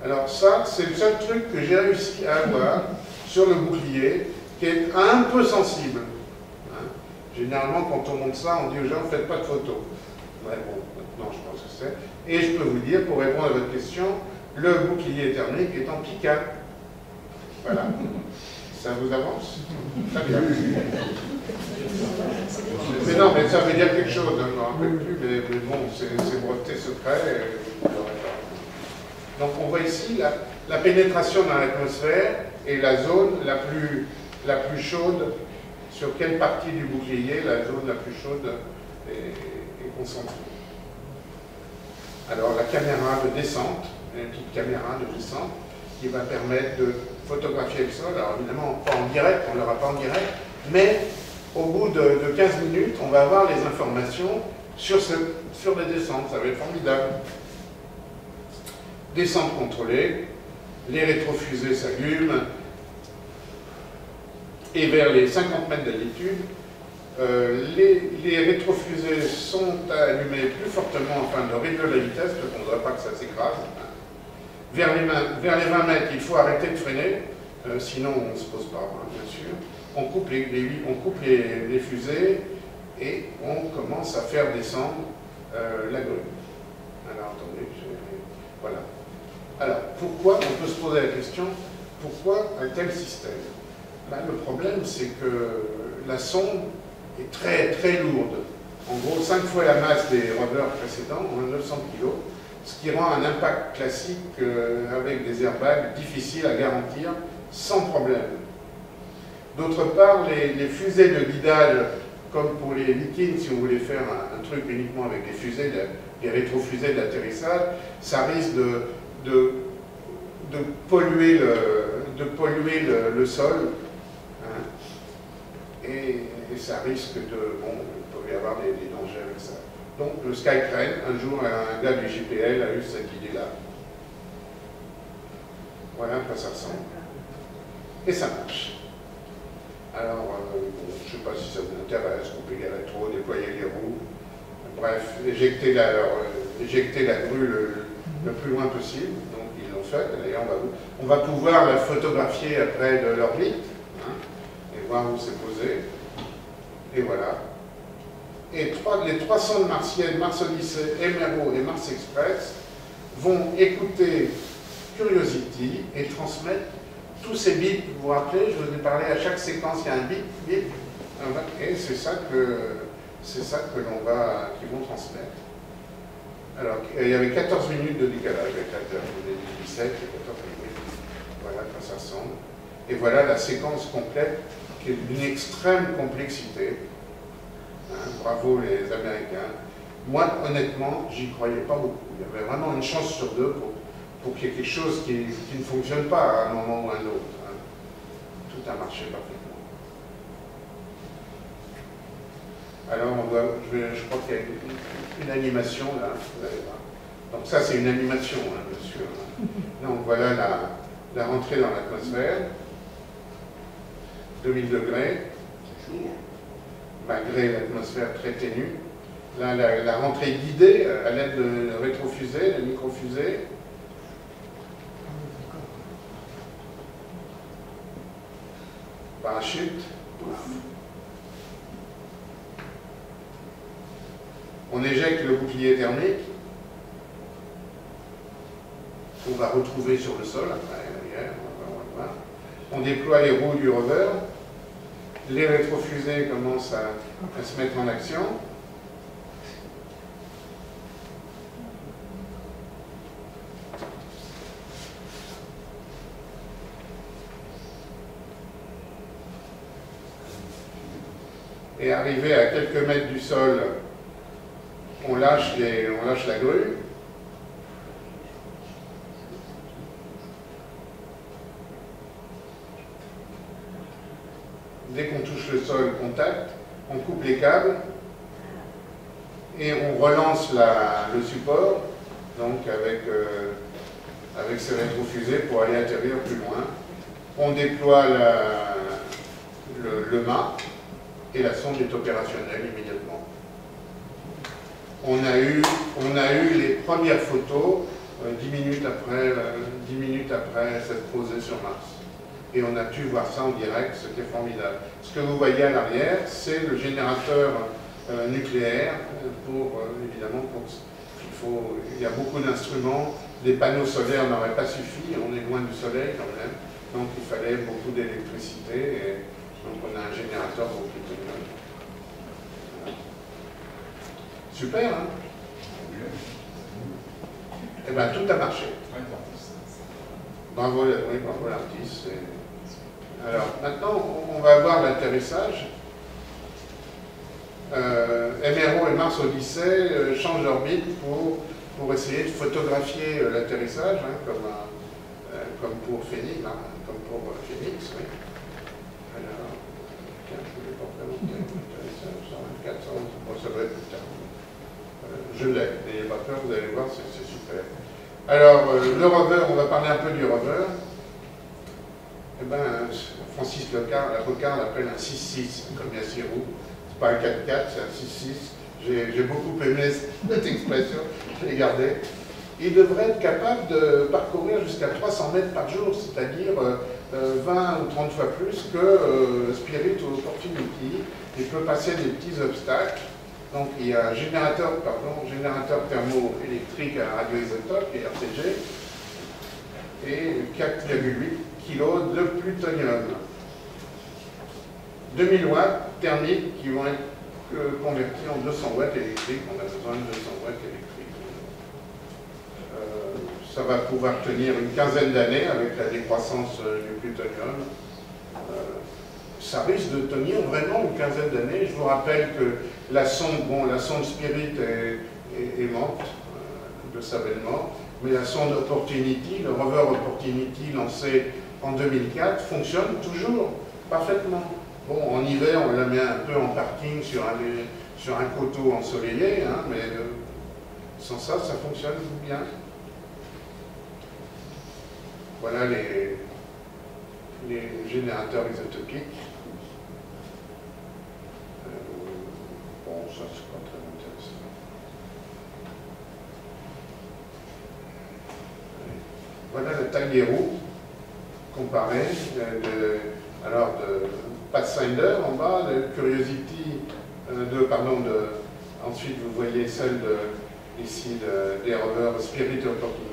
Alors ça, c'est le seul truc que j'ai réussi à avoir sur le bouclier, qui est un peu sensible. Hein. Généralement, quand on monte ça, on dit aux gens, faites pas de photos. Ouais, bon, maintenant, je pense que c'est. Et je peux vous dire, pour répondre à votre question, le bouclier thermique est en picade. Voilà. Ça vous avance? Très bien. Mais non, mais ça veut dire quelque chose, je ne me rappelle plus, mais bon, c'est breveté secret. Donc on voit ici la pénétration dans l'atmosphère et la zone la plus chaude, sur quelle partie du bouclier la zone la plus chaude est concentrée. Alors la caméra de descente, une petite caméra de descente, qui va permettre de photographier le sol. Alors évidemment, pas en direct, on ne l'aura pas en direct, mais au bout de 15 minutes, on va avoir les informations sur les descentes. Ça va être formidable. Descente contrôlée, les rétrofusées s'allument, et vers les 50 mètres d'altitude, les rétrofusées sont allumées plus fortement afin de réduire la vitesse, parce qu'on ne voudrait pas que ça s'écrase. Vers les 20 mètres, il faut arrêter de freiner, sinon on ne se pose pas, hein, bien sûr. On coupe les fusées et on commence à faire descendre la grue. Alors attendez, voilà. Alors pourquoi, on peut se poser la question, pourquoi un tel système? Ben, le problème, c'est que la sonde est très très lourde. En gros, 5 fois la masse des rovers précédents, 900 kg. Ce qui rend un impact classique avec des airbags difficile à garantir sans problème. D'autre part, les fusées de guidage, comme pour les Vikings, si vous voulez faire un truc uniquement avec des fusées, des rétrofusées d'atterrissage, ça risque de polluer le sol, hein, et ça risque de... Bon, il peut y avoir des dangers avec ça. Donc le Skytrain, un jour, un gars du JPL a eu cette idée-là. Voilà à quoi ça ressemble. Et ça marche. Alors, bon, je ne sais pas si ça vous intéresse, couper les rétros, déployer les roues, bref, éjecter la grue le plus loin possible. Donc ils l'ont fait. D'ailleurs, on va pouvoir la photographier après de l'orbite, hein, et voir où c'est posé. Et voilà. Et les 3 sondes martiennes, Mars Odyssey, MRO et Mars Express, vont écouter Curiosity et transmettre tous ces bits. Vous vous rappelez, je vous ai parlé, à chaque séquence, il y a un bit, bit, et c'est ça que l'on va, qu'ils vont transmettre. Alors, il y avait 14 minutes de décalage avec la Terre, vous avez dit 17 et 14 minutes. Voilà à quoi ça ressemble. Et voilà la séquence complète, qui est d'une extrême complexité. Hein, bravo les Américains. Moi, honnêtement, j'y croyais pas beaucoup. Il y avait vraiment une chance sur 2 pour qu'il y ait quelque chose qui ne fonctionne pas à un moment ou à un autre. Hein. Tout a marché parfaitement. Alors, je crois qu'il y a une animation là. Vous allez voir. Donc ça, c'est une animation, hein, bien sûr. Donc voilà la rentrée dans l'atmosphère. 2000 degrés. Malgré l'atmosphère très ténue. Là, la rentrée guidée à l'aide de rétrofusées, de microfusées. Parachute. On éjecte le bouclier thermique. On va retrouver sur le sol après, derrière, on va voir. On déploie les roues du rover. Les rétrofusées commencent à se mettre en action. Et arrivé à quelques mètres du sol, on lâche la grue. Dès qu'on touche le sol, contact, on coupe les câbles et on relance le support, donc avec ces rétrofusées pour aller atterrir plus loin. On déploie le mât et la sonde est opérationnelle immédiatement. On a eu les premières photos 10 minutes après s'être posé sur Mars. Et on a pu voir ça en direct, ce qui est formidable. Ce que vous voyez à l'arrière, c'est le générateur nucléaire évidemment, il y a beaucoup d'instruments. Les panneaux solaires n'auraient pas suffi, on est loin du soleil quand même, donc il fallait beaucoup d'électricité, et donc on a un générateur au plutonium. Super, hein? Eh bien, tout a marché. Bravo, oui, bravo l'artiste. Alors, maintenant, on va voir l'atterrissage. MRO et Mars Odyssey changent d'orbite pour essayer de photographier l'atterrissage, hein, comme pour Phoenix, oui. Alors, je ne vais pas présenter l'atterrissage 124, ça va être plus tard. Je l'ai, n'ayez pas peur, vous allez voir, c'est super. Alors, le rover, on va parler un peu du rover. Eh bien, Francis Rocard l'appelle un 6-6, comme Yassirou. C'est pas un 4-4, c'est un 6-6. J'ai beaucoup aimé cette expression, je l'ai gardée. Il devrait être capable de parcourir jusqu'à 300 mètres par jour, c'est-à-dire 20 ou 30 fois plus que Spirit ou Opportunity. Il peut passer des petits obstacles. Donc il y a un générateur thermoélectrique à radioisotope, RTG, et 4,8 kg de plutonium. 2000 watts thermiques qui vont être convertis en 200 watts électriques. On a besoin de 200 watts électriques. Ça va pouvoir tenir une quinzaine d'années avec la décroissance du plutonium. Ça risque de tenir vraiment une quinzaine d'années. Je vous rappelle que la sonde Spirit est morte de Savellement, mais la sonde Opportunity, le rover Opportunity lancé en 2004, fonctionne toujours parfaitement. Bon, en hiver, on la met un peu en parking sur un coteau ensoleillé, hein, mais sans ça, ça fonctionne bien. Voilà les générateurs isotopiques. Bon, ça, c'est pas très intéressant. Voilà la taille des roues comparée. Alors, de Pathfinder en bas, de Curiosity, ensuite vous voyez celle ici des rovers Spirit et Opportunity.